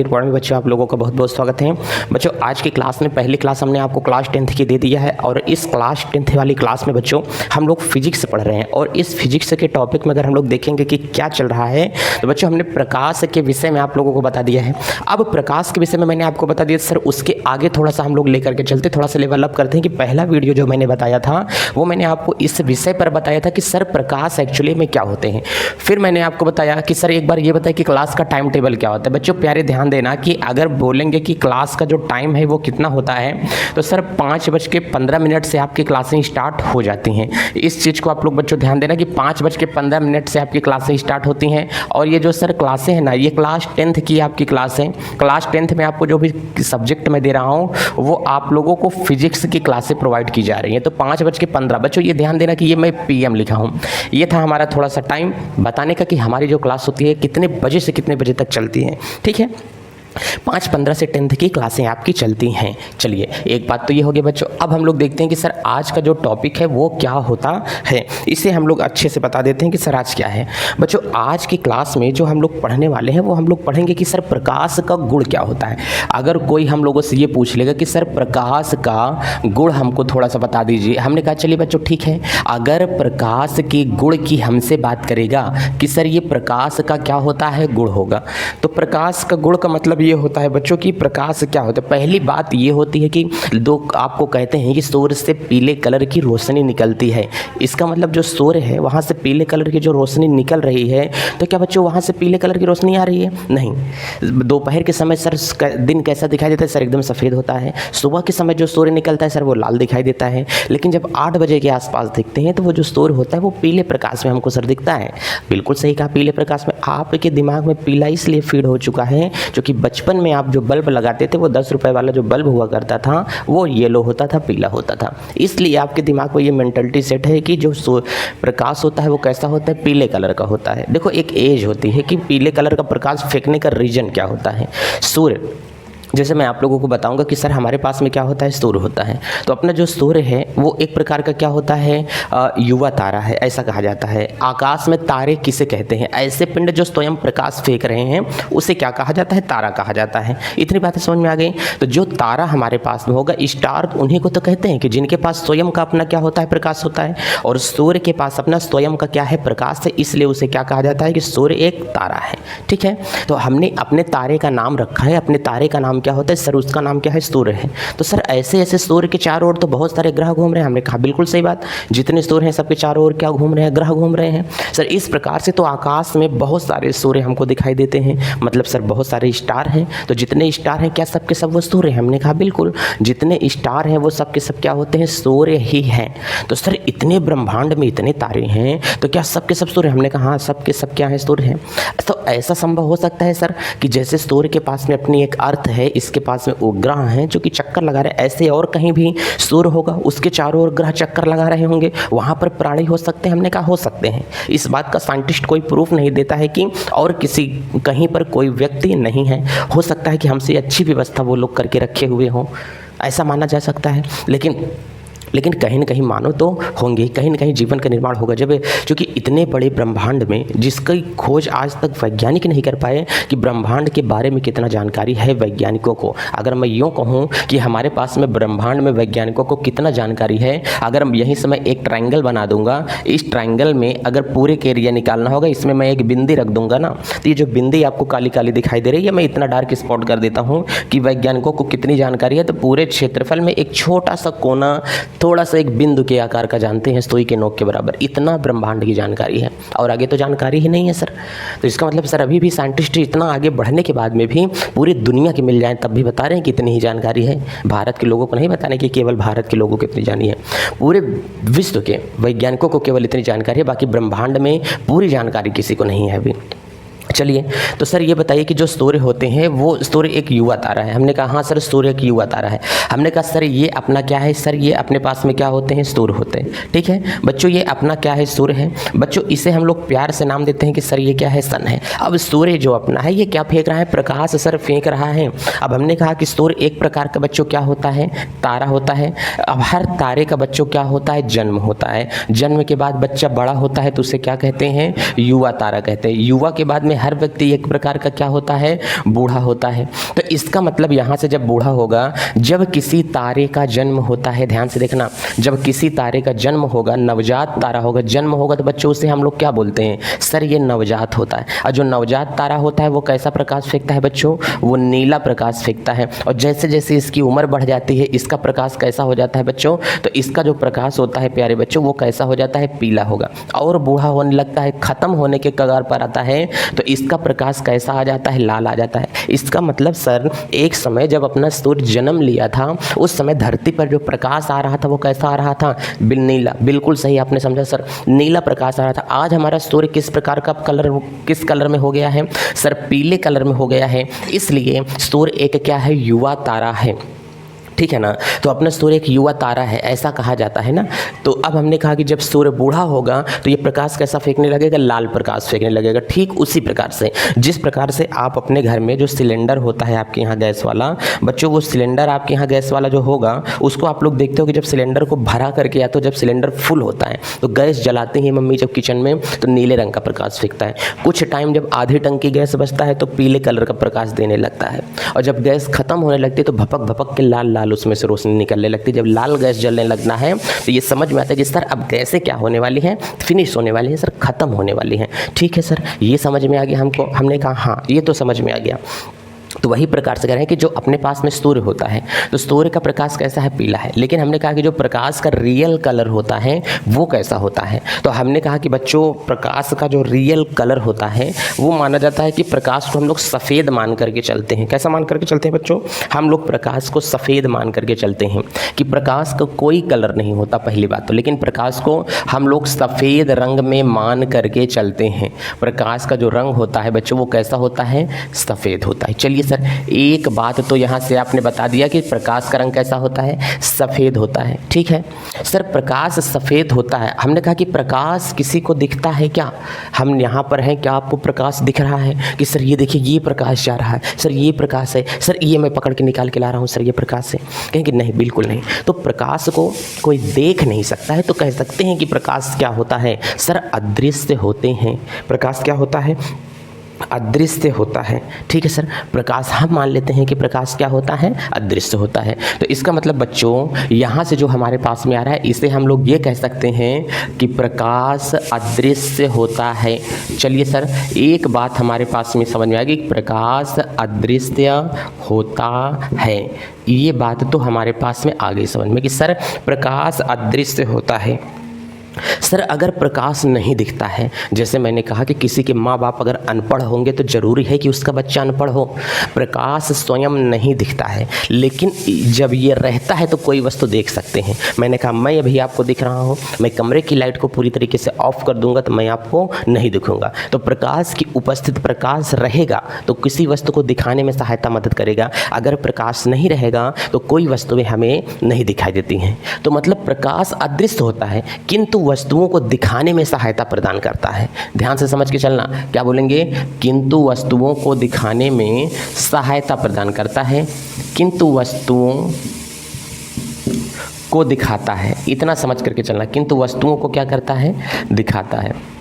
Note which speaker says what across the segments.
Speaker 1: Word में बच्चों आप लोगों का बहुत बहुत स्वागत है। बच्चों आज की क्लास में पहली क्लास हमने आपको क्लास 10th की दे दिया है और इस क्लास 10th वाली क्लास में बच्चों हम लोग फिजिक्स पढ़ रहे हैं और इस फिजिक्स के टॉपिक में अगर हम लोग देखेंगे कि क्या चल रहा है तो बच्चों हमने प्रकाश के विषय में आप लोगों को बता दिया है। अब प्रकाश के विषय में मैंने आपको बता दिया सर, उसके आगे थोड़ा सा हम लोग लेकर के चलते, थोड़ा सा लेवल अप करते हैं कि पहला वीडियो जो मैंने बताया था वो मैंने आपको इस विषय पर बताया था कि सर प्रकाश एक्चुअली में क्या होते हैं। फिर मैंने आपको बताया कि सर एक बार ये बताया कि क्लास का टाइम टेबल क्या होता है। बच्चों प्यारे ध्यान देना कि अगर बोलेंगे कि क्लास का जो टाइम है वो कितना होता है तो सर 5:15 से आपकी क्लासें स्टार्ट हो जाती हैं। इस चीज़ को आप लोग बच्चों ध्यान देना कि 5:15 से आपकी क्लासें स्टार्ट होती हैं। और ये जो सर क्लासें हैं ना, ये क्लास 10th की आपकी क्लास है। क्लास 10th में आपको जो भी सब्जेक्ट मैं दे रहा हूँ वो आप लोगों को फिजिक्स की क्लासें प्रोवाइड की जा रही हैं। तो 5:15 बच्चों ये ध्यान देना कि ये मैं PM लिखा हूँ। ये था हमारा थोड़ा सा टाइम बताने का कि हमारी जो क्लास होती है कितने बजे से कितने बजे तक चलती है। ठीक है, 5:15 से 10th की क्लासें आपकी चलती हैं। चलिए एक बात तो ये हो गई बच्चों। अब हम लोग देखते हैं कि सर आज का जो टॉपिक है वो क्या होता है, इसे हम लोग अच्छे से बता देते हैं कि सर आज क्या है। बच्चों आज की क्लास में जो हम लोग पढ़ने वाले हैं वो हम लोग पढ़ेंगे कि सर प्रकाश का गुण क्या होता है। अगर कोई हम लोगों से ये पूछ लेगा कि सर प्रकाश का गुण हमको थोड़ा सा बता दीजिए, हमने कहा चलिए बच्चों ठीक है, अगर प्रकाश के गुण की हमसे बात करेगा कि सर ये प्रकाश का क्या होता है, गुण होगा। तो प्रकाश का गुण का मतलब ये होता है बच्चों कि प्रकाश क्या होता है। पहली बात ये होती है कि आपको कहते हैं कि सूर्य से पीले कलर की रोशनी निकलती है। इसका मतलब जो सूर्य है वहाँ से पीले कलर की जो रोशनी निकल रही है, तो क्या बच्चों वहाँ से पीले कलर की रोशनी आ रही है? नहीं। दोपहर के समय सर दिन कैसा दिखाई देता है सर? एकदम सफ़ेद होता है। सुबह के समय जो सूर्य निकलता है सर वो लाल दिखाई देता है। लेकिन जब 8 बजे के आसपास देखते हैं तो वो जो सूर्य होता है वो पीले प्रकाश में हमको सर दिखता है। बिल्कुल सही कहा, पीले प्रकाश में। आपके दिमाग में पीला इसलिए फीड हो चुका है क्योंकि बचपन में आप जो बल्ब लगाते थे वो 10 रुपए वाला जो बल्ब हुआ करता था वो येलो होता था, पीला होता था। इसलिए आपके दिमाग में ये मेंटलिटी सेट है कि जो प्रकाश होता है वो कैसा होता है, पीले कलर का होता है। देखो एक एज होती है कि पीले कलर का प्रकाश फेंकने का रीजन क्या होता है। सूर्य, जैसे मैं आप लोगों को बताऊंगा कि सर हमारे पास में क्या होता है, सूर्य होता है। तो अपना जो सूर्य है वो एक प्रकार का क्या होता है, युवा तारा है, ऐसा कहा जाता है। आकाश में तारे किसे कहते हैं? ऐसे पिंड जो स्वयं प्रकाश फेंक रहे हैं उसे क्या कहा जाता है, तारा कहा जाता है। इतनी बातें समझ में आ गई। तो जो तारा हमारे पास में होगा, स्टार, उन्हीं को तो कहते हैं कि जिनके पास स्वयं का अपना क्या होता है, प्रकाश होता है। और सूर्य के पास अपना स्वयं का क्या है, प्रकाश है, इसलिए उसे क्या कहा जाता है कि सूर्य एक तारा है। ठीक है, तो हमने अपने तारे का नाम रखा है। अपने तारे का नाम क्या होता है सर? उसका नाम क्या है, सूर्य है। तो सर ऐसे ऐसे सूर्य के चारों ओर तो बहुत सारे ग्रह घूम रहे हैं। हमने कहा बिल्कुल सही बात, जितने सूर्य हैं सबके चारों ओर क्या घूम रहे हैं, ग्रह घूम रहे हैं। सर इस प्रकार से तो आकाश में बहुत सारे सूर्य हमको दिखाई देते हैं, मतलब सर बहुत सारे स्टार हैं। तो जितने स्टार हैं क्या सबके सब वो सूर्य हैं? हमने कहा बिल्कुल, जितने स्टार हैं वो सबके सब क्या होते हैं, सूर्य ही हैं। तो सर इतने ब्रह्मांड में इतने तारे हैं तो क्या सबके सब सूर्य? हमने कहा हाँ सबके सब क्या है, सूर्य हैं। तो ऐसा संभव हो सकता है सर कि जैसे सूर्य के पास में अपनी एक अर्थ है, इसके पास में उपग्रह हैं जो कि चक्कर लगा रहे हैं, ऐसे और कहीं भी सूर्य होगा, उसके चारों ओर ग्रह चक्कर लगा रहे होंगे, वहां पर प्राणी हो सकते हैं? हमने कहा हो सकते हैं। इस बात का साइंटिस्ट कोई प्रूफ नहीं देता है कि और किसी कहीं पर कोई व्यक्ति नहीं है। हो सकता है कि हमसे अच्छी व्यवस्था वो लोग करके रखे हुए हों, ऐसा माना जा सकता है। लेकिन कहीं ना कहीं मानो तो होंगे, कहीं ना कहीं जीवन का निर्माण होगा। जब क्योंकि इतने बड़े ब्रह्मांड में जिसकी खोज आज तक वैज्ञानिक नहीं कर पाए कि ब्रह्मांड के बारे में कितना जानकारी है वैज्ञानिकों को। अगर मैं यूँ कहूँ कि हमारे पास में ब्रह्मांड में वैज्ञानिकों को कितना जानकारी है, अगर यहीं से मैं एक ट्रायंगल बना दूंगा, इस ट्रायंगल में अगर पूरे के एरिया निकालना होगा, इसमें मैं एक बिंदी रख दूंगा ना, तो ये जो बिंदी आपको काली काली दिखाई दे रही है, मैं इतना डार्क स्पॉट कर देता हूँ कि वैज्ञानिकों को कितनी जानकारी है। तो पूरे क्षेत्रफल में एक छोटा सा कोना, थोड़ा सा एक बिंदु के आकार का जानते हैं, सुई के नोक के बराबर, इतना ब्रह्मांड की जानकारी है। और आगे तो जानकारी ही नहीं है सर। तो इसका मतलब सर अभी भी साइंटिस्ट इतना आगे बढ़ने के बाद में भी पूरी दुनिया के मिल जाए तब भी बता रहे हैं कि इतनी ही जानकारी है। भारत के लोगों को नहीं बताने कि केवल भारत के लोगों को इतनी जानी है, पूरे विश्व के वैज्ञानिकों को केवल इतनी जानकारी है, बाकी ब्रह्मांड में पूरी जानकारी किसी को नहीं है अभी। चलिए, तो सर ये बताइए कि जो सूर्य होते हैं वो सूर्य एक युवा तारा है। हमने कहा हाँ सर सूर्य एक युवा तारा है। हमने कहा सर ये अपना क्या है, सर ये अपने पास में क्या होते हैं, सूर्य होते हैं। ठीक है बच्चों, ये अपना क्या है, सूर्य है। बच्चों इसे हम लोग प्यार से नाम देते हैं कि सर ये क्या है, सन है। अब सूर्य जो अपना है ये क्या फेंक रहा है, प्रकाश सर फेंक रहा है। अब हमने कहा कि सूर्य एक प्रकार का बच्चों क्या होता है, तारा होता है। अब हर तारे का बच्चों क्या होता है, जन्म होता है। जन्म के बाद बच्चा बड़ा होता है तो उसे क्या कहते हैं, युवा तारा कहते हैं। युवा के बाद में हर व्यक्ति एक प्रकार का क्या होता है, बूढ़ा होता है। तो इसका मतलब यहाँ से जब बूढ़ा होगा, जब किसी तारे का जन्म होता है, ध्यान से देखना, जब किसी तारे का जन्म होगा, नवजात तारा होगा, जन्म होगा, तो बच्चों उसे हम लोग क्या बोलते हैं, सर ये नवजात होता है। और जो नवजात तारा होता है वो कैसा प्रकाश फेंकता है बच्चों, वो नीला प्रकाश फेंकता है। और जैसे जैसे इसकी उम्र बढ़ जाती है, इसका प्रकाश कैसा हो जाता है बच्चों, तो इसका जो प्रकाश होता है प्यारे बच्चों, वो कैसा हो जाता है, पीला होगा। और बूढ़ा होने लगता है, खत्म होने के कगार पर आता है, तो इसका प्रकाश कैसा आ जाता है, लाल आ जाता है। इसका मतलब सर एक समय जब अपना सूर्य जन्म लिया था, उस समय धरती पर जो प्रकाश आ रहा था वो कैसा आ रहा था, नीला। बिल्कुल सही आपने समझा सर, नीला प्रकाश आ रहा था। आज हमारा सूर्य किस प्रकार का कलर, किस कलर में हो गया है सर, पीले कलर में हो गया है। इसलिए सूर्य एक क्या है, युवा तारा है, ठीक है ना। तो अपना सूर्य एक युवा तारा है, ऐसा कहा जाता है ना। तो अब हमने कहा कि जब सूर्य बूढ़ा होगा तो ये प्रकाश कैसा फेंकने लगेगा, लाल प्रकाश फेंकने लगेगा। ठीक उसी प्रकार से जिस प्रकार से आप अपने घर में जो सिलेंडर होता है आपके यहाँ गैस वाला, बच्चों वो सिलेंडर आपके यहाँ गैस वाला जो होगा, उसको आप लोग देखते हो कि जब सिलेंडर को भरा करके, या तो जब सिलेंडर फुल होता है तो गैस जलाते ही मम्मी जब किचन में, तो नीले रंग का प्रकाश फेंकता है। कुछ टाइम जब आधी टंकी गैस बचता है तो पीले कलर का प्रकाश देने लगता है। और जब गैस खत्म होने लगती है तो भपक भपक के लाल लाल उसमें से रोशनी निकलने लगती है। जब लाल गैस जलने लगना है तो ये समझ में आता है कि सर अब गैसें क्या होने वाली हैं, फिनिश होने वाली है सर, खत्म होने वाली हैं। ठीक है सर, ये समझ में आ गया हमको। हमने कहा हाँ ये तो समझ में आ गया। तो वही प्रकार से कह रहे हैं कि जो अपने पास में सूर्य होता है तो सूर्य का प्रकाश कैसा है, पीला है। लेकिन हमने कहा कि जो प्रकाश का रियल कलर होता है वो कैसा होता है। तो हमने कहा कि बच्चों प्रकाश का जो रियल कलर होता है वो माना जाता है कि प्रकाश को हम लोग सफ़ेद मान करके चलते हैं। कैसा मान करके चलते हैं बच्चों, हम लोग प्रकाश को सफ़ेद मान करके चलते हैं कि प्रकाश का कोई कलर नहीं होता, पहली बात तो। लेकिन प्रकाश को हम लोग सफ़ेद रंग में मान करके चलते हैं। प्रकाश का जो रंग होता है बच्चों वो कैसा होता है, सफ़ेद होता है। चलिए सर, एक बात तो यहाँ से आपने बता दिया कि प्रकाश का रंग कैसा होता है, सफ़ेद होता है। ठीक है सर, प्रकाश सफ़ेद होता है। हमने कहा कि प्रकाश किसी को दिखता है क्या, हम यहाँ पर हैं, क्या आपको प्रकाश दिख रहा है कि सर ये देखिए ये प्रकाश जा रहा है, सर ये प्रकाश है, सर ये मैं पकड़ के निकाल के ला रहा हूँ, सर ये प्रकाश है। कहेंगे नहीं, बिल्कुल नहीं। तो प्रकाश को कोई देख नहीं सकता है, तो कह सकते हैं कि प्रकाश क्या होता है सर, अदृश्य होते हैं। प्रकाश क्या होता है, अदृश्य होता है। ठीक है सर, प्रकाश हम मान लेते हैं कि प्रकाश क्या होता है, अदृश्य होता है। तो इसका मतलब बच्चों यहाँ से जो हमारे पास में आ रहा है इसे हम लोग ये कह सकते हैं कि प्रकाश अदृश्य होता है। चलिए सर, एक बात हमारे पास में समझ में आ गई, प्रकाश अदृश्य होता है। ये बात तो हमारे पास में आ गई समझ में कि सर प्रकाश अदृश्य होता है। सर अगर प्रकाश नहीं दिखता है, जैसे मैंने कहा कि किसी के माँ बाप अगर अनपढ़ होंगे तो ज़रूरी है कि उसका बच्चा अनपढ़ हो। प्रकाश स्वयं नहीं दिखता है, लेकिन जब ये रहता है तो कोई वस्तु देख सकते हैं। मैंने कहा मैं अभी आपको दिख रहा हूँ, मैं कमरे की लाइट को पूरी तरीके से ऑफ कर दूंगा तो मैं आपको नहीं दिखूंगा। तो प्रकाश की उपस्थित, प्रकाश रहेगा तो किसी वस्तु को दिखाने में सहायता मदद करेगा। अगर प्रकाश नहीं रहेगा तो कोई वस्तुएं हमें नहीं दिखाई देती हैं। तो मतलब प्रकाश अदृश्य होता है किंतु वस्तुओं को दिखाने में सहायता प्रदान करता है। ध्यान से समझ के चलना, क्या बोलेंगे, किंतु वस्तुओं को दिखाने में सहायता प्रदान करता है, किंतु वस्तुओं को दिखाता है। इतना समझ करके चलना, किंतु वस्तुओं को क्या करता है, दिखाता है।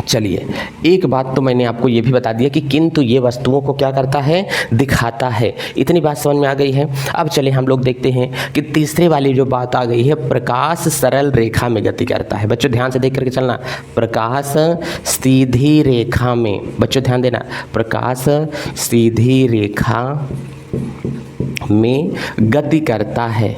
Speaker 1: चलिए, एक बात तो मैंने आपको ये भी बता दिया कि किंतु ये वस्तुओं को क्या करता है, दिखाता है। इतनी बात समझ में आ गई है। अब चलिए हम लोग देखते हैं कि तीसरे वाली जो बात आ गई है, प्रकाश सरल रेखा में गति करता है। बच्चों ध्यान से देख करके चलना, प्रकाश सीधी रेखा में, बच्चों ध्यान देना, प्रकाश सीधी रेखा में गति करता है।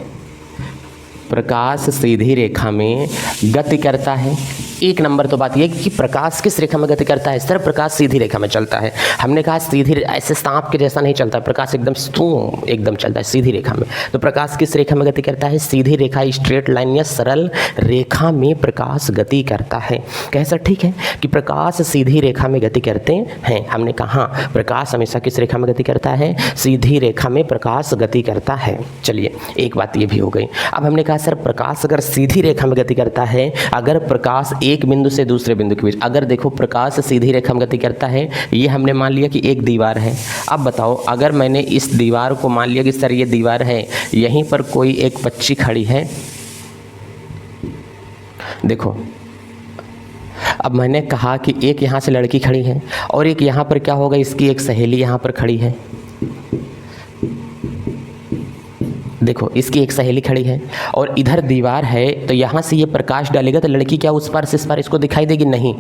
Speaker 1: प्रकाश सीधी रेखा में गति करता है। एक नंबर तो बात यह कि प्रकाश किस रेखा में गति करता है, सर प्रकाश सीधी रेखा में चलता है। हमने कहा सीधी, ऐसे सांप के जैसा नहीं चलता, प्रकाश एकदम चलता है सीधी रेखा में। तो प्रकाश किस रेखा में गति करता है, सीधी रेखा, स्ट्रेट लाइन या सरल रेखा में प्रकाश गति करता है। कहे सर ठीक है कि प्रकाश सीधी रेखा में गति करते हैं। हमने कहा हाँ, प्रकाश हमेशा किस रेखा में गति करता है, सीधी रेखा में प्रकाश गति करता है। चलिए, एक बात ये भी हो गई। अब हमने कहा सर प्रकाश अगर सीधी रेखा में गति करता है, अगर प्रकाश एक बिंदु से दूसरे बिंदु के बीच, अगर देखो प्रकाश सीधी रेखा में गति करता है, ये हमने मान लिया कि एक दीवार है। अब बताओ, अगर मैंने इस दीवार को मान लिया कि सर ये दीवार है, यहीं पर कोई एक बच्ची खड़ी है, देखो अब मैंने कहा कि एक यहाँ से लड़की खड़ी है और एक यहाँ पर क्या होगा, इसकी एक सहेली यहाँ पर खड़ी है। देखो इसकी एक सहेली खड़ी है और इधर दीवार है, तो यहाँ से ये प्रकाश डालेगा तो लड़की क्या उस पार से इस पार इसको दिखाई देगी? नहीं।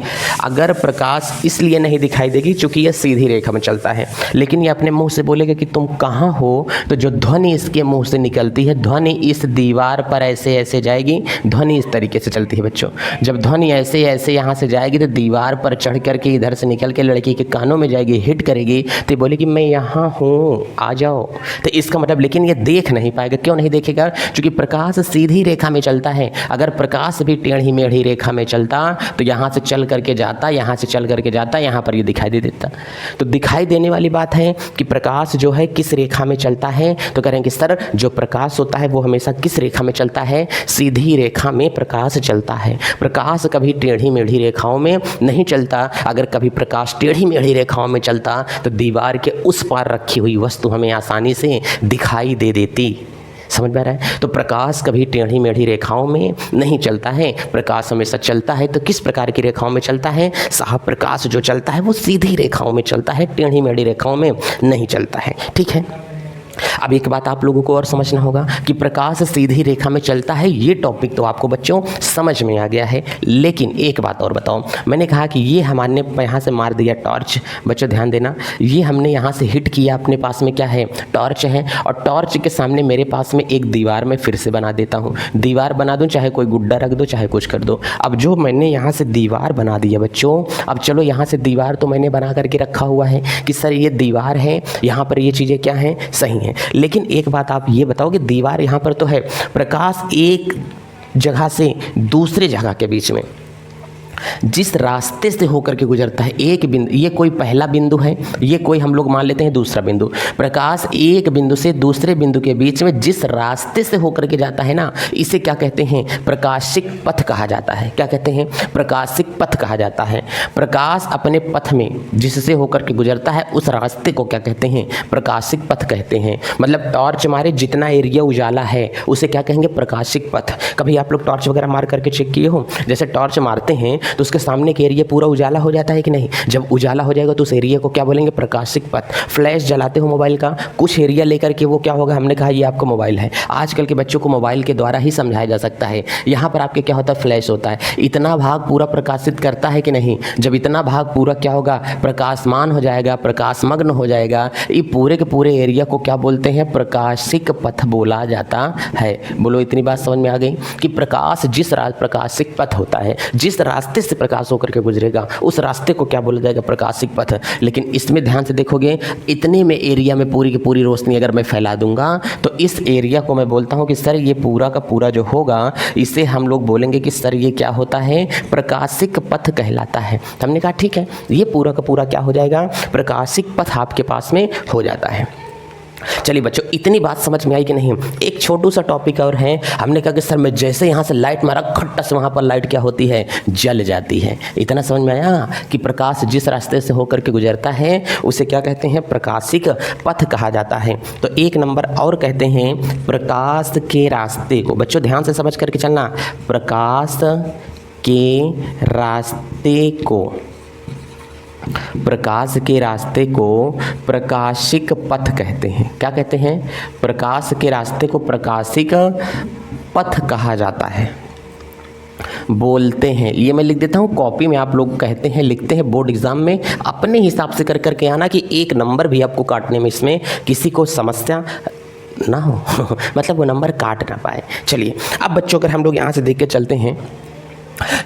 Speaker 1: अगर प्रकाश इसलिए नहीं दिखाई देगी क्योंकि ये सीधी रेखा में चलता है, लेकिन ये अपने मुंह से बोलेगा कि तुम कहाँ हो, तो जो ध्वनि इसके मुंह से निकलती है, ध्वनि इस दीवार पर ऐसे ऐसे जाएगी। ध्वनि इस तरीके से चलती है बच्चों। जब ध्वनि ऐसे ऐसे यहाँ से जाएगी तो दीवार पर चढ़ करके इधर से निकल के लड़की के कानों में जाएगी, हिट करेगी, तो ये बोलेगी मैं यहाँ हूँ, आ जाओ। तो इसका मतलब, लेकिन ये देख नहीं पाएगा। क्यों नहीं देखेगा? क्योंकि प्रकाश सीधी रेखा में चलता है। अगर प्रकाश भी टेढ़ी मेढ़ी रेखा में चलता तो यहाँ से चल करके जाता, यहाँ से चल करके जाता, यहाँ पर ये दिखाई दे देता। तो दिखाई देने वाली बात है कि प्रकाश जो है किस रेखा में चलता है। तो करेंगे सर जो प्रकाश होता है वो हमेशा किस रेखा में चलता है? सीधी रेखा में प्रकाश चलता है। प्रकाश कभी टेढ़ी मेढ़ी रेखाओं में नहीं चलता। अगर कभी प्रकाश टेढ़ी मेढ़ी रेखाओं में चलता तो दीवार के उस पार रखी हुई वस्तु हमें आसानी से दिखाई दे देती। समझ में आ रहा है? तो प्रकाश कभी टेढ़ी मेढ़ी रेखाओं में नहीं चलता है। प्रकाश हमेशा चलता है तो किस प्रकार की रेखाओं में चलता है? साहब प्रकाश जो चलता है वो सीधी रेखाओं में चलता है, टेढ़ी मेढ़ी रेखाओं में नहीं चलता है। ठीक है। अब एक बात आप लोगों को और समझना होगा कि प्रकाश सीधी रेखा में चलता है। ये टॉपिक तो आपको बच्चों समझ में आ गया है, लेकिन एक बात और बताओ। मैंने कहा कि ये हमारे यहाँ से मार दिया टॉर्च। बच्चों ध्यान देना, ये हमने यहाँ से हिट किया, अपने पास में क्या है? टॉर्च है। और टॉर्च के सामने मेरे पास में एक दीवार में फिर से बना देता हूँ। दीवार बना दूँ, चाहे कोई गुड्डा रख दो, चाहे कुछ कर दो। अब जो मैंने यहाँ से दीवार बना दिया बच्चों, अब चलो यहाँ से दीवार तो मैंने बना करके रखा हुआ है कि सर ये दीवार है, यहाँ पर ये चीज़ें क्या हैं? सही हैं। लेकिन एक बात आप ये बताओ कि दीवार यहाँ पर तो है, प्रकाश एक जगह से दूसरे जगह के बीच में जिस रास्ते से होकर के गुजरता है, एक बिंदु, ये कोई पहला बिंदु है, ये कोई हम लोग मान लेते हैं दूसरा बिंदु। प्रकाश एक बिंदु से दूसरे बिंदु के बीच में जिस रास्ते से होकर के जाता है ना, इसे क्या कहते हैं? प्रकाशिक पथ कहा जाता है। क्या कहते हैं? प्रकाशिक पथ कहा जाता है। प्रकाश अपने पथ में जिससे होकर के गुजरता है उस रास्ते को क्या कहते हैं? प्रकाशिक पथ कहते हैं। मतलब टॉर्च मारे जितना एरिया उजाला है उसे क्या कहेंगे? प्रकाशिक पथ। कभी आप लोग टॉर्च वगैरह मार करके चेक किए हो? जैसे टॉर्च मारते हैं तो उसके सामने के एरिया पूरा उजाला हो जाता है कि नहीं? जब उजाला हो जाएगा तो उस एरिया को क्या बोलेंगे? प्रकाशिक पथ। फ्लैश जलाते हो मोबाइल का, कुछ एरिया लेकर के वो क्या होगा? हमने कहा ये आपका मोबाइल है। आजकल के बच्चों को मोबाइल के द्वारा ही समझाया जा सकता है। यहाँ पर आपके क्या होता है? फ्लैश होता है। इतना भाग पूरा प्रकाशित करता है कि नहीं? जब इतना भाग पूरा क्या होगा? प्रकाशमान हो जाएगा, प्रकाशमग्न हो जाएगा। ये पूरे के पूरे एरिया को क्या बोलते हैं? प्रकाशिक पथ बोला जाता है। बोलो इतनी बात समझ में आ गई कि प्रकाश जिस प्रकाशिक पथ होता है, जिस रास्ते से प्रकाश होकर के गुजरेगा उस रास्ते को क्या बोला जाएगा? प्रकाशिक पथ। लेकिन इसमें ध्यान से देखोगे, इतने में एरिया में पूरी की पूरी रोशनी अगर मैं फैला दूंगा तो इस एरिया को मैं बोलता हूं कि सर ये पूरा का पूरा जो होगा इसे हम लोग बोलेंगे कि सर ये क्या होता है? प्रकाशिक पथ कहलाता है। हमने कहा ठीक है, ये पूरा का पूरा क्या हो जाएगा? प्रकाशिक पथ आपके पास में हो जाता है। चलिए बच्चों, इतनी बात समझ में आई कि नहीं? एक छोटू सा टॉपिक और है। हमने कहा कि सर मैं जैसे यहाँ से लाइट मारा, खट्टा से वहाँ पर लाइट क्या होती है? जल जाती है। इतना समझ में आया कि प्रकाश जिस रास्ते से होकर के गुजरता है उसे क्या कहते हैं? प्रकाशिक पथ कहा जाता है। तो एक नंबर और कहते हैं प्रकाश के रास्ते को। बच्चों ध्यान से समझ करके चलना, प्रकाश के रास्ते को, प्रकाश के रास्ते को प्रकाशिक पथ कहते हैं। क्या कहते हैं? प्रकाश के रास्ते को प्रकाशिक पथ कहा जाता है, बोलते हैं। ये मैं लिख देता हूँ कॉपी में, आप लोग कहते हैं, लिखते हैं बोर्ड एग्जाम में, अपने हिसाब से कर करके आना कि एक नंबर भी आपको काटने में इसमें किसी को समस्या ना हो मतलब वो नंबर काट ना पाए। चलिए अब बच्चों अगर हम लोग यहाँ से देख के चलते हैं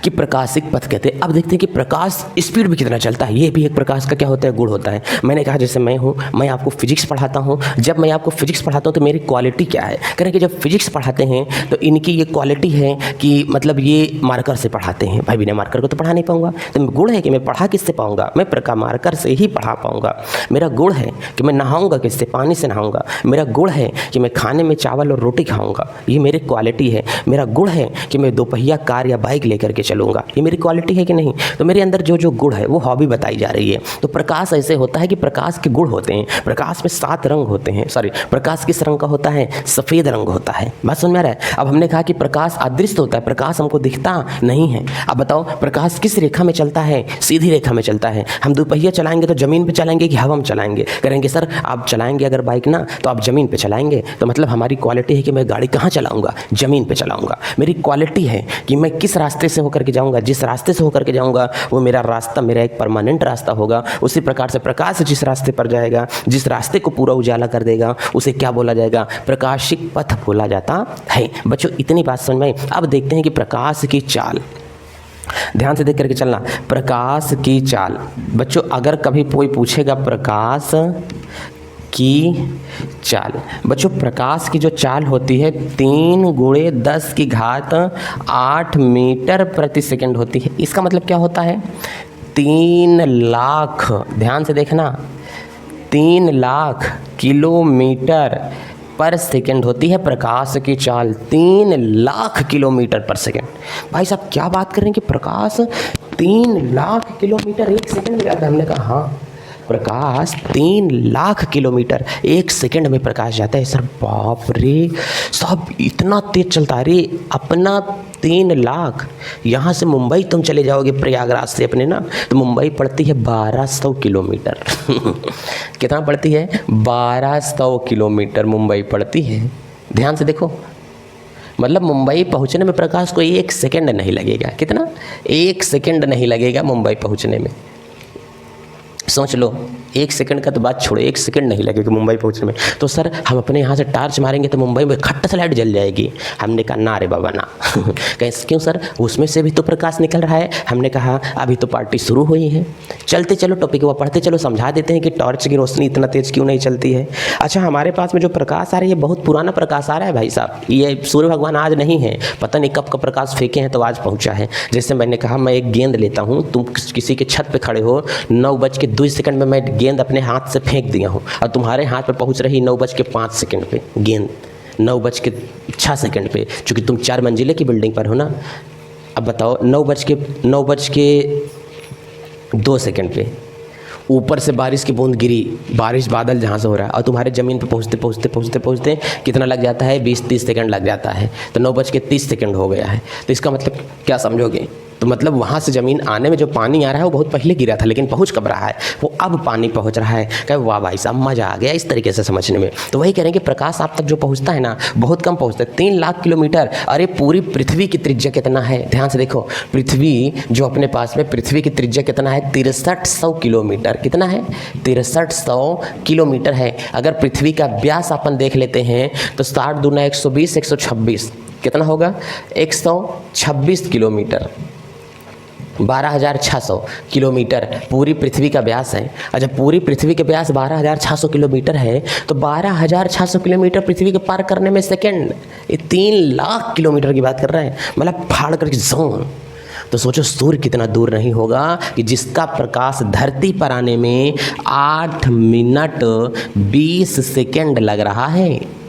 Speaker 1: कि प्रकाशिक पथ कहते हैं। अब देखते हैं कि प्रकाश स्पीड भी कितना चलता है। ये भी एक प्रकाश का क्या होता है? गुण होता है। मैंने कहा जैसे मैं हूँ, मैं आपको फिजिक्स पढ़ाता हूँ। जब मैं आपको फिजिक्स पढ़ाता हूँ तो मेरी क्वालिटी क्या है? करें कि जब फिजिक्स पढ़ाते हैं तो इनकी ये क्वालिटी है कि मतलब ये मार्कर से पढ़ाते हैं। भाई बिना मार्कर को तो पढ़ा नहीं पाऊंगा। तो गुण है कि मैं पढ़ा किससे पाऊंगा? मैं मार्कर से ही पढ़ा पाऊंगा। मेरा गुण है कि मैं नहाऊंगा किससे? पानी से नहाऊंगा। मेरा गुण है कि मैं खाने में चावल और रोटी खाऊंगा। ये मेरी क्वालिटी है। मेरा गुण है कि मैं दोपहिया कार या बाइक लेकर के चलूँगा। ये मेरी क्वालिटी है कि नहीं? तो मेरे अंदर जो जो गुण है वो हॉबी बताई जा रही है। तो प्रकाश ऐसे होता है कि प्रकाश के गुण होते हैं। प्रकाश में 7 रंग होते हैं। प्रकाश किस रंग का होता है? सफ़ेद रंग होता है। बात समझ में आ रहा है? अब हमने कहा कि प्रकाश अदृश्य होता है, प्रकाश हमको दिखता नहीं है। अब बताओ प्रकाश किस रेखा में चलता है? सीधी रेखा में चलता है। हम दोपहिया चलाएंगे तो ज़मीन पे चलाएंगे कि हवा में चलाएंगे? करेंगे सर आप चलाएंगे अगर बाइक ना तो आप ज़मीन पे चलाएंगे। तो मतलब हमारी क्वालिटी है कि मैं गाड़ी कहाँ चलाऊंगा? ज़मीन पे चलाऊंगा। मेरी क्वालिटी है कि मैं किस रास्ते से होकर के जाऊंगा? जिस रास्ते से होकर के जाऊंगा वो मेरा रास्ता मेरा एक परमानेंट रास्ता होगा। उसी प्रकार से प्रकाश जिस रास्ते पर जाएगा, जिस रास्ते को पूरा उजाला कर देगा, उसे क्या बोला जाएगा? प्रकाशिक पथ बोला जाता है। बच्चों इतनी बात समझ में। अब देखते हैं कि प्रकाश की चाल, ध्यान से देख करके चलना। प्रकाश की चाल बच्चों, अगर कभी कोई पूछेगा प्रकाश की चाल, बच्चों प्रकाश की जो चाल होती है 3 × 10⁸ मीटर प्रति सेकंड होती है। इसका मतलब क्या होता है? 3 लाख, ध्यान से देखना, 3 लाख किलोमीटर पर सेकंड होती है प्रकाश की चाल। 3 लाख किलोमीटर पर सेकंड। भाई साहब क्या बात कर रहे हैं कि प्रकाश 3 लाख किलोमीटर 1 सेकंड में जाता है? हमने कहा हाँ, प्रकाश 3 लाख किलोमीटर 1 सेकंड में प्रकाश जाता है। सर बाप रे, सब इतना तेज चलता है। अरे अपना 3 लाख, यहाँ से मुंबई तुम चले जाओगे प्रयागराज से अपने ना, तो मुंबई पड़ती है 1200 किलोमीटर। कितना पड़ती है? 1200 किलोमीटर मुंबई पड़ती है। ध्यान से देखो, मतलब मुंबई पहुँचने में प्रकाश को 1 सेकंड नहीं लगेगा। कितना? 1 सेकंड नहीं लगेगा मुंबई पहुँचने में। सोच लो, 1 सेकंड का तो बात छोड़ो, 1 सेकंड नहीं लगेगा मुंबई पहुंचने में। तो सर हम अपने यहाँ से टार्च मारेंगे तो मुंबई में खट्ट से लाइट जल जाएगी। हमने कहा ना रे बाबा ना। कैसे? क्यों सर? उसमें से भी तो प्रकाश निकल रहा है। हमने कहा अभी तो पार्टी शुरू हुई है, चलते चलो टॉपिक वो पढ़ते चलो, समझा देते हैं कि टॉर्च की रोशनी इतना तेज क्यों नहीं चलती है। अच्छा, हमारे पास में जो प्रकाश आ रहा है ये बहुत पुराना प्रकाश आ रहा है भाई साहब। ये सूर्य भगवान आज नहीं है, पता नहीं कब का प्रकाश फेंके हैं तो आज पहुँचा है। जैसे मैंने कहा मैं एक गेंद लेता हूँ, तुम किसी के छत पर खड़े हो, 9:02 सेकंड में मैं गेंद अपने हाथ से फेंक दिया हूँ और तुम्हारे हाथ पे पहुँच रही 9:05 सेकंड पे गेंद, 9:06 सेकंड पे, चूँकि तुम 4 मंजिले की बिल्डिंग पर हो ना। अब बताओ 9:02 सेकंड पे ऊपर से बारिश की बूंद गिरी, बारिश बादल जहाँ से हो रहा है, और तुम्हारे ज़मीन पे पहुँचते कितना लग जाता है? 20-30 सेकंड लग जाता है। तो 9:30 सेकंड हो गया है। तो इसका मतलब क्या समझोगे? तो मतलब वहाँ से ज़मीन आने में जो पानी आ रहा है वो बहुत पहले गिरा था, लेकिन पहुँच कब रहा है? वो अब पानी पहुँच रहा है। कहे वाह भाई साहब मज़ा आ गया इस तरीके से समझने में। तो वही कह रहे हैं कि प्रकाश आप तक जो पहुँचता है ना बहुत कम पहुँचता है, 3 लाख किलोमीटर। अरे पूरी पृथ्वी की त्रिज्या कितना है? ध्यान से देखो, पृथ्वी जो अपने पास में, पृथ्वी की त्रिज्या कितना है? 6300 किलोमीटर। कितना है? 6300 किलोमीटर है। अगर पृथ्वी का व्यास अपन देख लेते हैं तो 60 दूना 120, 126 कितना होगा? 126 किलोमीटर, 12,600 किलोमीटर पूरी पृथ्वी का व्यास है। अच्छा, पूरी पृथ्वी के व्यास 12,600 किलोमीटर है, तो 12,600 किलोमीटर पृथ्वी के पार करने में सेकंड, ये 3 लाख किलोमीटर की बात कर रहे हैं, मतलब फाड़ करके जोन। तो सोचो सूर्य कितना दूर नहीं होगा कि जिसका प्रकाश धरती पर आने में 8 मिनट 20 सेकंड लग रहा है।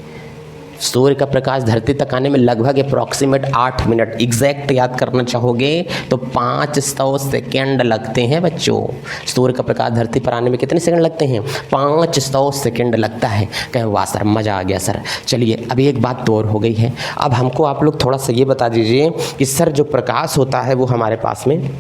Speaker 1: सूर्य का प्रकाश धरती तक आने में लगभग अप्रॉक्सीमेट 8 मिनट, एग्जैक्ट याद करना चाहोगे तो 500 सेकेंड लगते हैं बच्चों। सूर्य का प्रकाश धरती पर आने में कितने सेकंड लगते हैं? 500 सेकेंड लगता है। कहें वाह सर मज़ा आ गया सर। चलिए अभी एक बात तो और हो गई है, अब हमको आप लोग थोड़ा सा ये बता दीजिए कि सर जो प्रकाश होता है वो हमारे पास में,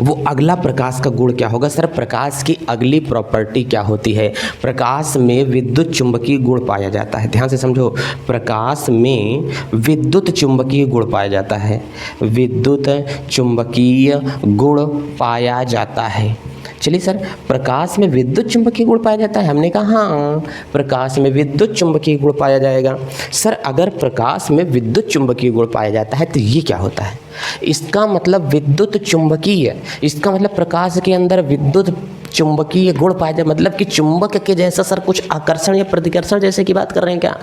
Speaker 1: वो अगला प्रकाश का गुण क्या होगा? सर प्रकाश की अगली प्रॉपर्टी क्या होती है? प्रकाश में विद्युत चुंबकीय गुण पाया जाता है। ध्यान से समझो, प्रकाश में विद्युत चुंबकीय गुण पाया जाता है। विद्युत चुंबकीय गुण पाया जाता है। चलिए सर, प्रकाश में विद्युत चुंबकीय गुण पाया जाता है। हमने कहा हाँ, प्रकाश में विद्युत चुंबकीय गुण पाया जाएगा। सर अगर प्रकाश में विद्युत चुंबकीय गुण पाया जाता है तो ये क्या होता है? इसका मतलब विद्युत चुंबकीय, इसका मतलब प्रकाश के अंदर विद्युत चुंबकीय गुण पाया जाए, मतलब कि चुंबक के जैसा सर कुछ आकर्षण या प्रतिकर्षण जैसे की बात कर रहे हैं क्या?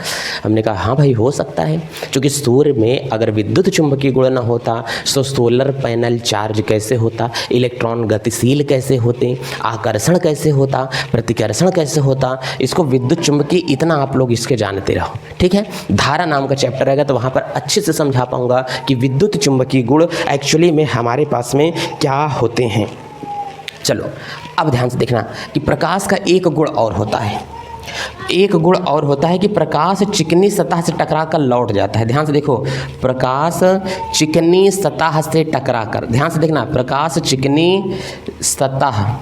Speaker 1: हमने कहा हाँ भाई हो सकता है, क्योंकि सूर्य में अगर विद्युत चुंबकीय गुण ना होता तो सोलर पैनल चार्ज कैसे होता, इलेक्ट्रॉन गतिशील कैसे होते, आकर्षण कैसे होता, प्रतिकर्षण कैसे होता, इसको विद्युत चुंबकीय इतना आप लोग इसके जानते रहो। ठीक है, धारा नाम का चैप्टर रहेगा तो वहाँ पर अच्छे से समझा पाऊंगा कि विद्युत चुंबकीय गुण एक्चुअली में हमारे पास में क्या होते हैं। चलो अब ध्यान से देखना कि प्रकाश का एक गुण और होता है, एक गुण और होता है कि प्रकाश चिकनी सतह से टकराकर लौट जाता है। ध्यान से देखो, प्रकाश चिकनी सतह से टकराकर, ध्यान से देखना, प्रकाश चिकनी सतह,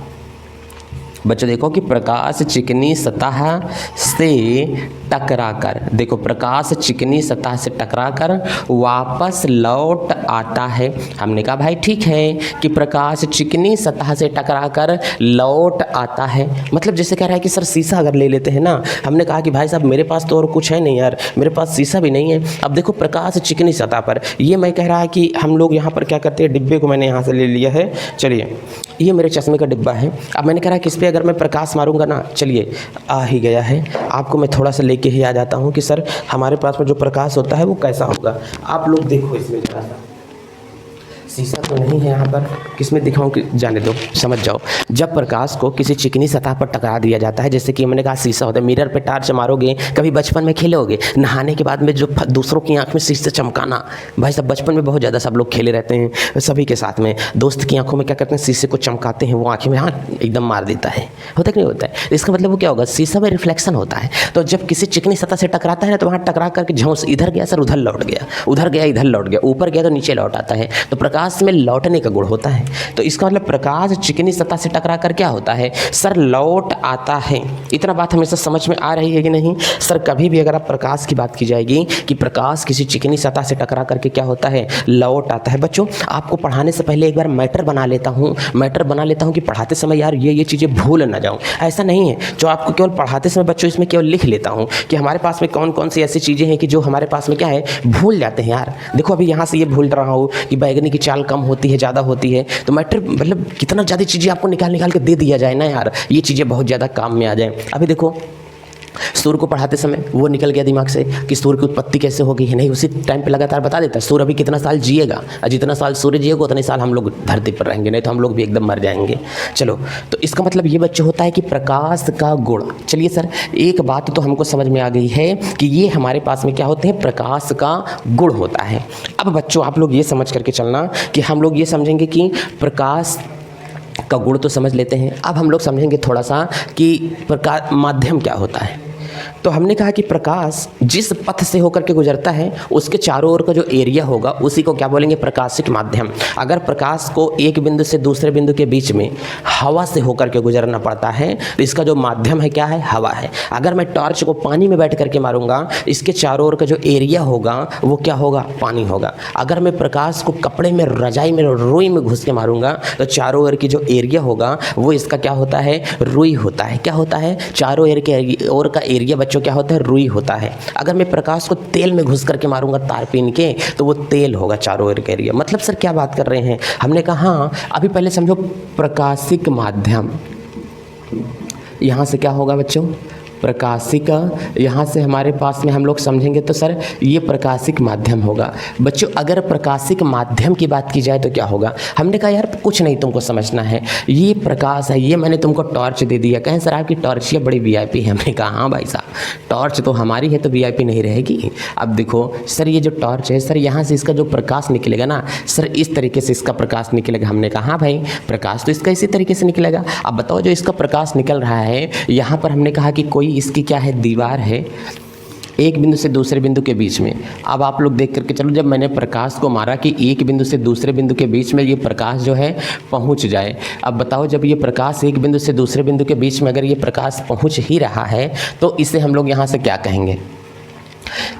Speaker 1: बच्चों देखो कि प्रकाश चिकनी सतह से टकराकर, देखो प्रकाश चिकनी सतह से टकराकर वापस लौट आता है। हमने कहा भाई ठीक है कि प्रकाश चिकनी सतह से टकराकर लौट आता है, मतलब जैसे कह रहा है कि सर शीशा अगर ले लेते हैं ना, हमने कहा कि भाई साहब मेरे पास तो और कुछ है नहीं यार, मेरे पास शीशा भी नहीं है। अब देखो प्रकाश चिकनी सतह पर, ये मैं कह रहा है कि हम लोग यहाँ पर क्या करते हैं, डिब्बे को मैंने यहाँ से ले लिया है, चलिए ये मेरे चश्मे का डिब्बा है। अब मैंने कह रहा है कि इस पर अगर मैं प्रकाश मारूंगा ना, चलिए आ ही गया है, आपको मैं थोड़ा सा लेके ही आ जाता हूँ कि सर हमारे पास में जो प्रकाश होता है वो कैसा होगा। आप लोग देखो इसमें जरा सा, शीशा तो नहीं है यहाँ पर, किसमें दिखाऊं कि जाने दो, समझ जाओ। जब प्रकाश को किसी चिकनी सतह पर टकरा दिया जाता है, जैसे कि मैंने कहा शीशा होता है, मिरर पे टार्च मारोगे, कभी बचपन में खेले होगे, नहाने के बाद में जो दूसरों की आंख में शीशे चमकाना, भाई सब बचपन में बहुत ज़्यादा सब लोग खेले रहते हैं सभी के साथ में, दोस्त की आंखों में क्या करते हैं, शीशे को चमकाते हैं, वो आँखें में हाँ एकदम मार देता है, होता कि नहीं होता है। इसका मतलब वो क्या होगा, शीशा में रिफ्लेक्शन होता है, तो जब किसी चिकनी सतह से टकराता है ना, तो वहाँ टकरा करके झोंस इधर गया सर उधर लौट गया, उधर गया इधर लौट गया, ऊपर गया तो नीचे लौट आता है, तो प्रकाश में लौटने का गुण होता है। तो इसका मतलब प्रकाश चिकनी सतह से टकरा कर क्या होता है सर, लौट आता है। इतना बात हमेशा समझ में आ रही है कि नहीं सर? कभी भी अगर आप प्रकाश की बात की जाएगी कि प्रकाश किसी चिकनी सतह से टकरा करके क्या होता है, लौट आता है। बच्चों आपको पढ़ाने से पहले एक बार मैटर बना लेता हूँ कि पढ़ाते समय यार ये चीज़ें भूल ना जाऊँ, ऐसा नहीं है जो आपको केवल पढ़ाते समय बच्चों इसमें केवल लिख लेता हूँ कि हमारे पास में कौन कौन सी ऐसी चीज़ें हैं कि जो हमारे पास में क्या है, भूल जाते हैं यार। देखो अभी यहाँ से ये भूल रहा हूँ कि बैगनी की चाल कम होती है ज़्यादा होती है, तो मैटर मतलब कितना ज़्यादा चीज़ें आपको निकाल के दे दिया जाए ना यार, ये चीज़ें बहुत ज़्यादा काम में आ जाए। अभी देखो सूर्य को पढ़ाते समय वो निकल गया दिमाग से कि सूर्य की उत्पत्ति कैसे हो गई है, नहीं उसी टाइम पे लगातार बता देता है सूर्य अभी कितना साल जिएगा, और जितना साल सूर्य जिएगा उतने साल हम लोग धरती पर रहेंगे, नहीं तो हम लोग भी एकदम मर जाएंगे। चलो तो इसका मतलब ये बच्चे होता है कि प्रकाश का गुण। चलिए सर एक बात तो हमको समझ में आ गई है कि ये हमारे पास में क्या होते हैं, प्रकाश का गुण होता है। अब बच्चों आप लोग ये समझ करके चलना कि हम लोग ये समझेंगे कि प्रकाश का गुण तो समझ लेते हैं, अब हम लोग समझेंगे थोड़ा सा कि प्रकाश माध्यम क्या होता है। तो हमने कहा कि प्रकाश जिस पथ से होकर के गुजरता है उसके चारों ओर का जो एरिया होगा उसी को क्या बोलेंगे, प्रकाशिक माध्यम। अगर प्रकाश को एक बिंदु से दूसरे बिंदु के बीच में हवा से होकर के गुजरना पड़ता है तो इसका जो माध्यम है क्या है, हवा है। अगर मैं टॉर्च को पानी में बैठ करके मारूंगा, इसके चारों ओर का जो एरिया होगा वो क्या होगा, पानी होगा। अगर मैं प्रकाश को कपड़े में, रजाई में, रुई में घुस के मारूंगा तो चारों ओर की जो एरिया होगा वो इसका क्या होता है, रुई होता है। क्या होता है, चारों ओर का एरिया बच्चों क्या होता है, रुई होता है। अगर मैं प्रकाश को तेल में घुस करके मारूंगा तार पीन के तो वो तेल होगा चारों ओर का एरिया। मतलब सर क्या बात कर रहे हैं? हमने कहा हाँ, अभी पहले समझो प्रकाशिक माध्यम, यहाँ से क्या होगा बच्चों, प्रकाशिक, यहाँ से हमारे पास में हम लोग समझेंगे तो सर ये प्रकाशिक माध्यम होगा। बच्चों अगर प्रकाशिक माध्यम की बात की जाए तो क्या होगा, हमने कहा यार कुछ नहीं तुमको समझना है, ये प्रकाश है, ये मैंने तुमको टॉर्च दे दिया, कहें सर आपकी टॉर्च ये बड़ी वीआईपी है। हमने कहा हाँ भाई साहब टॉर्च तो हमारी है तो वीआईपी नहीं रहेगी। अब देखो सर ये जो टॉर्च है सर, यहाँ से इसका जो प्रकाश निकलेगा ना सर, इस तरीके से इसका प्रकाश निकलेगा। हमने कहा हाँ भाई प्रकाश तो इसका इसी तरीके से निकलेगा। अब बताओ जो इसका प्रकाश निकल रहा है, यहाँ पर हमने कहा कि कोई इसकी क्या है, दीवार है एक बिंदु से दूसरे बिंदु के बीच में। अब आप लोग देख करके चलो, जब मैंने प्रकाश को मारा कि एक बिंदु से दूसरे बिंदु के बीच में ये प्रकाश जो है पहुंच जाए। अब बताओ जब ये प्रकाश एक बिंदु से दूसरे बिंदु के बीच में अगर ये प्रकाश पहुंच ही रहा है तो इसे हम लोग यहाँ से क्या कहेंगे,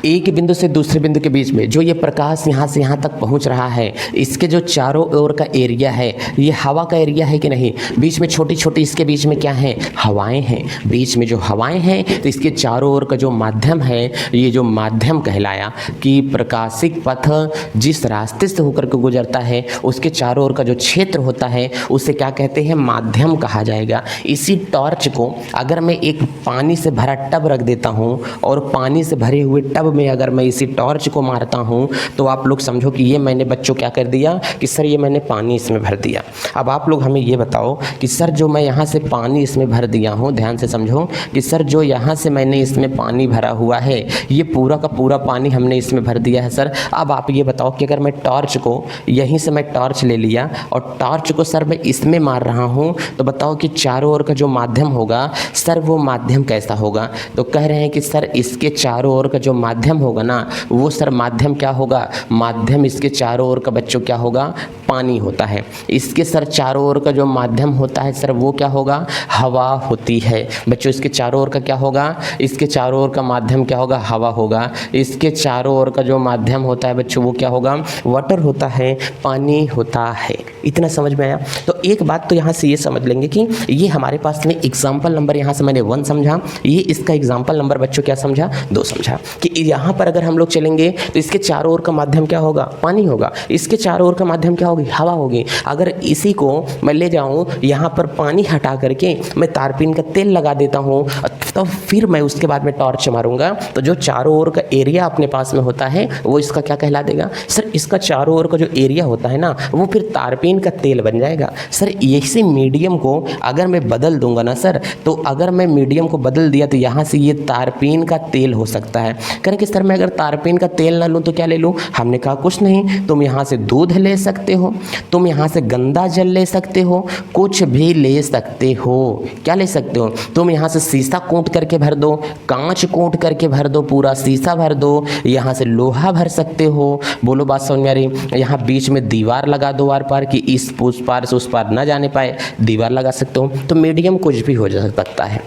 Speaker 1: एक बिंदु से दूसरे बिंदु के बीच में जो ये प्रकाश यहाँ से यहाँ तक पहुँच रहा है, इसके जो चारों ओर का एरिया है ये हवा का एरिया है कि नहीं। बीच में छोटी छोटी इसके बीच में क्या है, हवाएं हैं। बीच में जो हवाएं हैं तो इसके चारों ओर का जो माध्यम है, ये जो माध्यम कहलाया कि प्रकाशिक पथ जिस रास्ते से होकर के गुजरता है उसके चारों ओर का जो क्षेत्र होता है उसे क्या कहते हैं, माध्यम कहा जाएगा। इसी टॉर्च को अगर मैं एक पानी से भरा टब रख देता हूँ और पानी से भरे हुए टब में अगर मैं इसी टॉर्च को मारता हूँ तो आप लोग समझो कि ये मैंने बच्चों क्या कर दिया कि सर ये मैंने पानी इसमें भर दिया। अब आप लोग हमें ये बताओ कि सर जो मैं यहाँ से पानी इसमें भर दिया हूँ, ध्यान से समझो कि सर जो यहाँ से मैंने इसमें पानी भरा हुआ है ये पूरा का पूरा पानी हमने इसमें भर दिया है सर। अब आप ये बताओ कि अगर मैं टॉर्च को यहीं से मैं टॉर्च ले लिया और टॉर्च को सर मैं इसमें मार रहा हूँ तो बताओ कि चारों ओर का जो माध्यम होगा सर वो माध्यम कैसा होगा। तो कह रहे हैं कि सर इसके चारों ओर का जो माध्यम होगा ना वो सर माध्यम क्या होगा, माध्यम इसके चारों ओर का बच्चों क्या होगा, पानी होता है। इसके सर चारों ओर का जो माध्यम होता है सर वो क्या होगा, हवा होती है। बच्चों इसके चारों ओर का क्या होगा, इसके चारों ओर का माध्यम क्या होगा, हवा होगा। इसके चारों ओर का जो माध्यम होता है बच्चों वो क्या होगा, वाटर होता है, पानी होता है। इतना समझ में आया। तो एक बात तो यहाँ से ये समझ लेंगे कि ये हमारे पास में एग्जाम्पल नंबर यहाँ से मैंने 1 समझा, ये इसका एग्जाम्पल नंबर बच्चों क्या समझा, 2 समझा कि यहाँ पर अगर हम लोग चलेंगे तो इसके चारों ओर का माध्यम क्या होगा, पानी होगा। इसके चारों ओर का माध्यम क्या होगी, हवा होगी। अगर इसी को मैं ले जाऊँ यहाँ पर पानी हटा करके मैं तारपीन का तेल लगा देता हूँ तो फिर मैं उसके बाद में टॉर्च मारूंगा तो जो चारों ओर का एरिया अपने पास में होता है वो इसका क्या कहला देगा सर, इसका चारों ओर का जो एरिया होता है ना वो फिर तारपीन का तेल बन जाएगा। सर इसी मीडियम को अगर मैं बदल दूंगा ना सर, तो अगर मैं मीडियम को बदल दिया तो यहाँ से ये तारपीन का तेल हो सकता है। करें कि सर मैं अगर तारपीन का तेल ना लूँ तो क्या ले लूँ, हमने कहा कुछ नहीं, तुम यहाँ से दूध ले सकते हो, तुम यहाँ से गंदा जल ले सकते हो, कुछ भी ले सकते हो। क्या ले सकते हो, तुम यहाँ से शीशा कूट करके भर दो, कांच कूट करके भर दो, पूरा शीशा भर दो, यहाँ से लोहा भर सकते हो। बोलो बात समझ में आ रही। यहाँ बीच में दीवार लगा दो आर पार कि इस उस पार से उस पार ना जाने पाए, दीवार लगा सकते हो। तो मीडियम कुछ भी हो जा सकता है।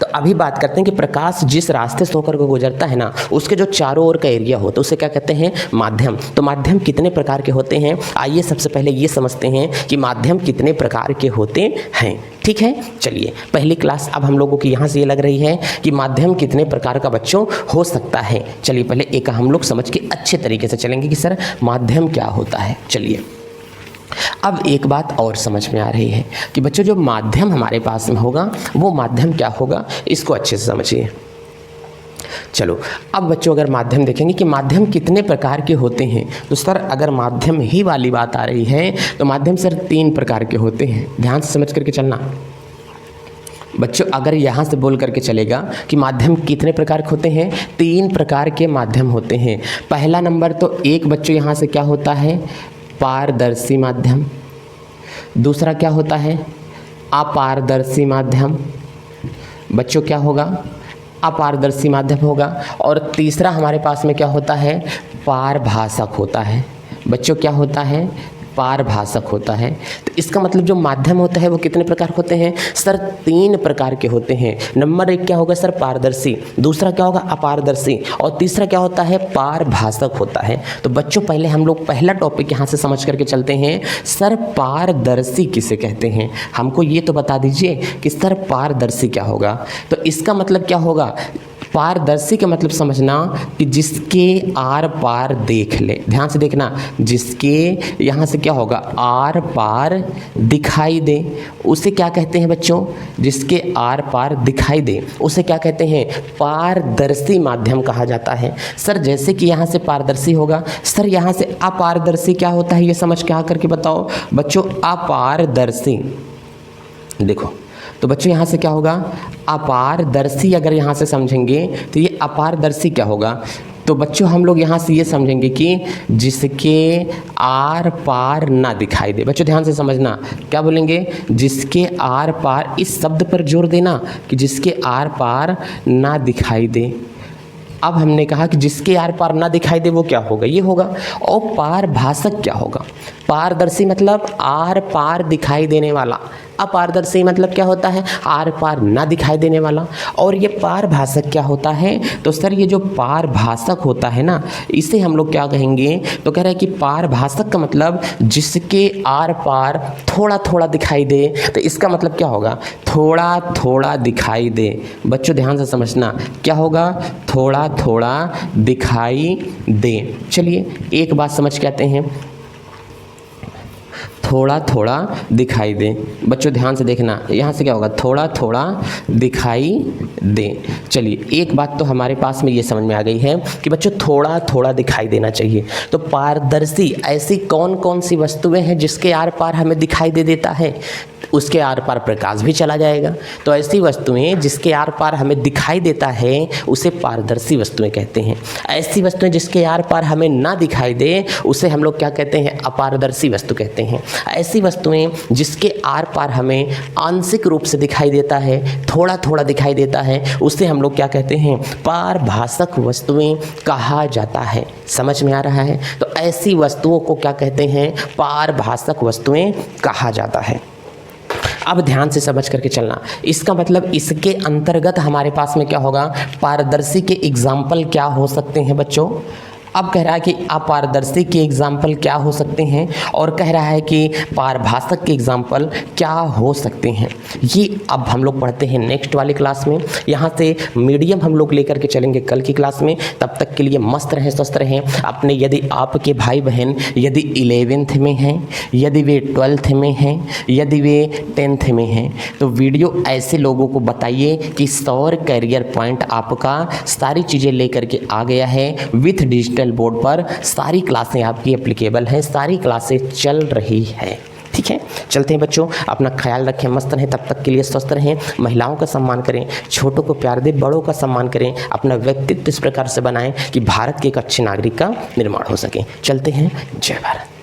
Speaker 1: तो अभी बात करते हैं कि प्रकाश जिस रास्ते से होकर के गुजरता है ना उसके जो चारों ओर का एरिया होता है उसे क्या कहते हैं, माध्यम। तो माध्यम कितने प्रकार के होते हैं, आइए सबसे पहले ये समझते हैं कि माध्यम कितने प्रकार के होते हैं। ठीक है, चलिए पहली क्लास अब हम लोगों की यहाँ से ये लग रही है कि माध्यम कितने प्रकार का बच्चों हो सकता है। चलिए पहले एक हम लोग समझ के अच्छे तरीके से चलेंगे कि सर माध्यम क्या होता है। चलिए अब एक बात और समझ में आ रही है कि बच्चों जो माध्यम हमारे पास में होगा वो माध्यम क्या होगा, इसको अच्छे से समझिए। चलो अब बच्चों अगर माध्यम देखेंगे कि माध्यम कितने प्रकार के होते हैं तो सर अगर माध्यम ही वाली बात आ रही है तो माध्यम सर 3 प्रकार के होते हैं। ध्यान से समझ करके चलना बच्चों। अगर यहाँ से बोल करके चलेगा कि माध्यम कितने प्रकार के होते हैं, 3 प्रकार के माध्यम होते हैं। पहला नंबर तो एक बच्चों यहाँ से क्या होता है, पारदर्शी माध्यम। दूसरा क्या होता है, अपारदर्शी माध्यम। बच्चों क्या होगा, अपारदर्शी माध्यम होगा। और तीसरा हमारे पास में क्या होता है, पारभाषक होता है। बच्चों क्या होता है, पारभाषक होता है। तो इसका मतलब जो माध्यम होता है वो कितने प्रकार होते हैं सर, 3 प्रकार के होते हैं। नंबर 1 क्या होगा सर, पारदर्शी। दूसरा क्या होगा, अपारदर्शी। और तीसरा क्या होता है, पारभाषक होता है। तो बच्चों पहले हम लोग पहला टॉपिक यहाँ से समझ करके चलते हैं। सर पारदर्शी किसे कहते हैं, हमको ये तो बता दीजिए कि सर पारदर्शी क्या होगा। तो इसका मतलब क्या होगा, पारदर्शी का मतलब समझना कि जिसके आर पार देख ले। ध्यान से देखना, जिसके यहाँ से क्या होगा, आर पार दिखाई दे, उसे क्या कहते हैं बच्चों, जिसके आर पार दिखाई दे उसे क्या कहते हैं, पारदर्शी माध्यम कहा जाता है। सर जैसे कि यहाँ से पारदर्शी होगा, सर यहाँ से अपारदर्शी क्या होता है ये समझ के आकर के बताओ बच्चों। अपारदर्शी देखो तो बच्चों यहाँ से क्या होगा, अपारदर्शी अगर यहाँ से समझेंगे तो ये अपारदर्शी क्या होगा। तो बच्चों हम लोग यहाँ से ये समझेंगे कि जिसके आर पार ना दिखाई दे। बच्चों ध्यान से समझना, क्या बोलेंगे, जिसके आर पार, इस शब्द पर जोर देना कि जिसके आर पार ना दिखाई दे। अब हमने कहा कि जिसके आर पार ना दिखाई दे वो क्या होगा, ये होगा। और पारभाषक क्या होगा, पारदर्शी मतलब आर पार दिखाई देने वाला। अपारदर्शी मतलब क्या होता है, आर पार ना दिखाई देने वाला। और ये पारभाषक क्या होता है, तो सर ये जो पारभाषक होता है ना, इसे हम लोग क्या कहेंगे, तो कह रहे हैं कि पारभाषक का मतलब जिसके आर पार थोड़ा थोड़ा दिखाई दे, तो इसका मतलब क्या होगा, थोड़ा थोड़ा दिखाई दे। बच्चों ध्यान से समझना, क्या होगा, थोड़ा थोड़ा दिखाई दे। चलिए एक बात समझ के आते हैं, थोड़ा थोड़ा दिखाई दे। बच्चों ध्यान से देखना, यहाँ से क्या होगा, थोड़ा थोड़ा दिखाई दे। चलिए एक बात तो हमारे पास में ये समझ में आ गई है कि बच्चों थोड़ा थोड़ा दिखाई देना चाहिए। तो पारदर्शी ऐसी कौन कौन सी वस्तुएं हैं जिसके आर पार हमें दिखाई दे देता है, उसके आर पार प्रकाश भी चला जाएगा। तो ऐसी वस्तुएं जिसके आर पार हमें दिखाई देता है उसे पारदर्शी वस्तुएं कहते हैं। ऐसी वस्तुएं जिसके आर पार हमें ना दिखाई दे उसे हम लोग क्या कहते हैं, अपारदर्शी वस्तु कहते हैं। ऐसी वस्तुएं जिसके आर पार हमें आंशिक रूप से दिखाई देता है, थोड़ा थोड़ा दिखाई देता है, उसे हम लोग क्या कहते हैं, पारभाषक वस्तुएं कहा जाता है। समझ में आ रहा है, तो ऐसी वस्तुओं को क्या कहते हैं, पारभाषक वस्तुएं कहा जाता है। अब ध्यान से समझ करके चलना, इसका मतलब इसके अंतर्गत हमारे पास में क्या होगा, पारदर्शी के एग्जाम्पल क्या हो सकते हैं बच्चों। अब कह रहा है कि अपारदर्शी के एग्जाम्पल क्या हो सकते हैं, और कह रहा है कि पारभाषक के एग्जाम्पल क्या हो सकते हैं। ये अब हम लोग पढ़ते हैं नेक्स्ट वाली क्लास में। यहाँ से मीडियम हम लोग लेकर के चलेंगे कल की क्लास में। तब तक के लिए मस्त रहें, स्वस्थ रहें अपने। यदि आपके भाई बहन यदि 11th में हैं, यदि वे 12th में हैं, यदि वे 10th में हैं, तो वीडियो ऐसे लोगों को बताइए कि सौर करियर पॉइंट आपका सारी चीज़ें लेकर के आ गया है। विथ डिजिटल बोर्ड पर सारी क्लासें आपकी एप्लीकेबल हैं, सारी क्लासें चल रही है। ठीक है, चलते हैं बच्चों, अपना ख्याल रखें, मस्त रहें, तब तक के लिए स्वस्थ रहें। महिलाओं का सम्मान करें, छोटों को प्यार दें, बड़ों का सम्मान करें। अपना व्यक्तित्व इस प्रकार से बनाएं कि भारत के एक अच्छे नागरिक का निर्माण हो सके। चलते हैं, जय भारत।